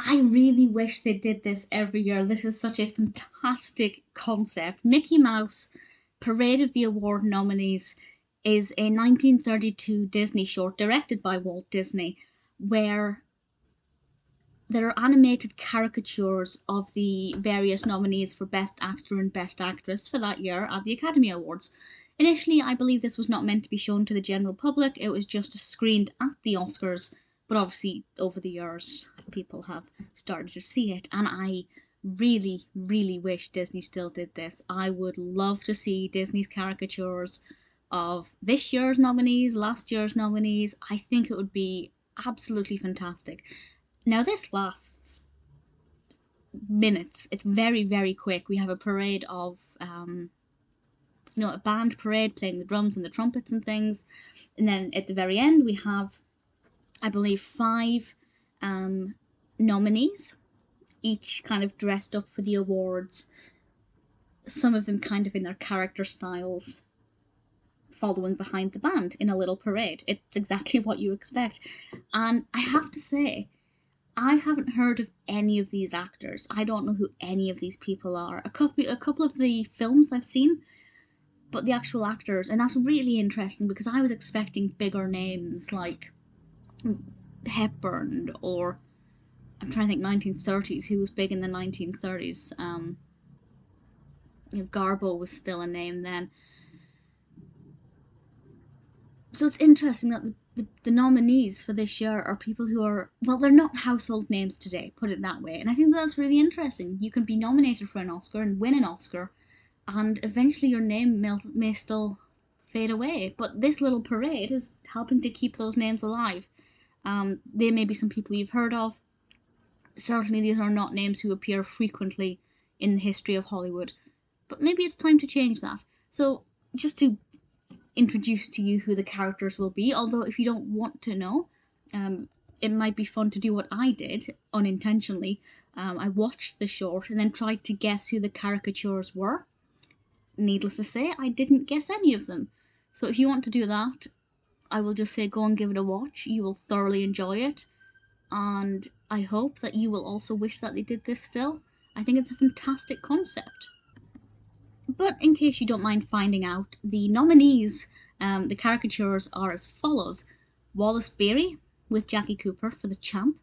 I really wish they did this every year. This is such a fantastic concept. Mickey Mouse Parade of the Award Nominees is a 1932 Disney short directed by Walt Disney where there are animated caricatures of the various nominees for Best Actor and Best Actress for that year at the Academy Awards. Initially, I believe this was not meant to be shown to the general public, it was just screened at the Oscars, but obviously, over the years, people have started to see it, and I really, really wish Disney still did this. I would love to see Disney's caricatures of this year's nominees, last year's nominees. I think it would be absolutely fantastic. Now, this lasts minutes. It's very, very quick. We have a parade of, a band parade playing the drums and the trumpets and things. And then at the very end, we have, I believe, 5 nominees, each kind of dressed up for the awards. Some of them kind of in their character styles, following behind the band in a little parade. It's exactly what you expect. And I have to say, I haven't heard of any of these actors. I don't know who any of these people are. A couple of the films I've seen, but the actual actors, and that's really interesting because I was expecting bigger names like Hepburn, or I'm trying to think 1930s, who was big in the 1930s. Garbo was still a name then. So it's interesting that the nominees for this year are people who are, well, they're not household names today, put it that way. And I think that's really interesting. You can be nominated for an Oscar and win an Oscar, and eventually your name may still fade away. But this little parade is helping to keep those names alive. There may be some people you've heard of. Certainly these are not names who appear frequently in the history of Hollywood. But maybe it's time to change that. So just to introduce to you who the characters will be, although if you don't want to know, it might be fun to do what I did unintentionally. I watched the short and then tried to guess who the caricatures were. Needless to say, I didn't guess any of them. So if you want to do that, I will just say go and give it a watch. You will thoroughly enjoy it, and I hope that you will also wish that they did this still. I think it's a fantastic concept. But in case you don't mind finding out, the nominees, the caricatures are as follows. Wallace Beery with Jackie Cooper for the Champ.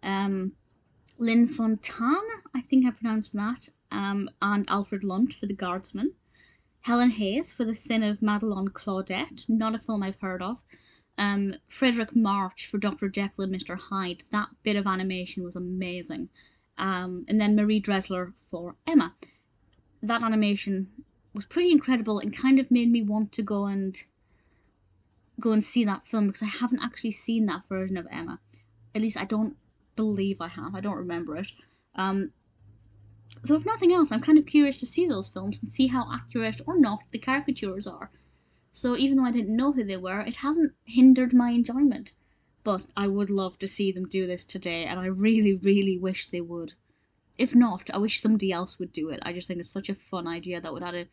Lynn Fontanne, I think I pronounced that, and Alfred Lunt for the Guardsman. Helen Hayes for The Sin of Madelon Claudet, not a film I've heard of. Fredric March for Dr. Jekyll and Mr. Hyde. That bit of animation was amazing. And then Marie Dressler for Emma. That animation was pretty incredible and kind of made me want to go and see that film, because I haven't actually seen that version of Emma. At least I don't believe I have. I don't remember it. So if nothing else, I'm kind of curious to see those films and see how accurate or not the caricatures are. So even though I didn't know who they were, it hasn't hindered my enjoyment. But I would love to see them do this today, and I really, really wish they would. If not, I wish somebody else would do it. I just think it's such a fun idea that would add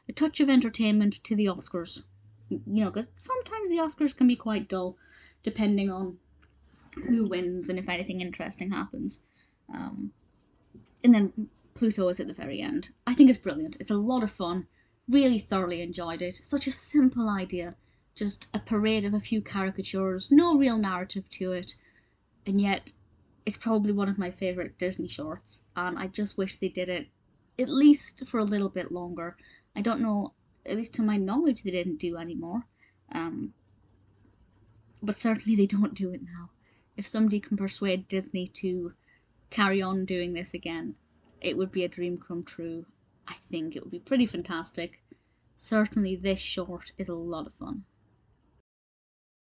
a touch of entertainment to the Oscars. Because sometimes the Oscars can be quite dull, depending on who wins and if anything interesting happens. And then Pluto is at the very end. I think it's brilliant. It's a lot of fun. Really thoroughly enjoyed it. Such a simple idea. Just a parade of a few caricatures. No real narrative to it. And yet, it's probably one of my favourite Disney shorts. And I just wish they did it at least for a little bit longer. I don't know, at least to my knowledge, they didn't do any more. But certainly they don't do it now. If somebody can persuade Disney to carry on doing this again, it would be a dream come true. I think it would be pretty fantastic. Certainly this short is a lot of fun.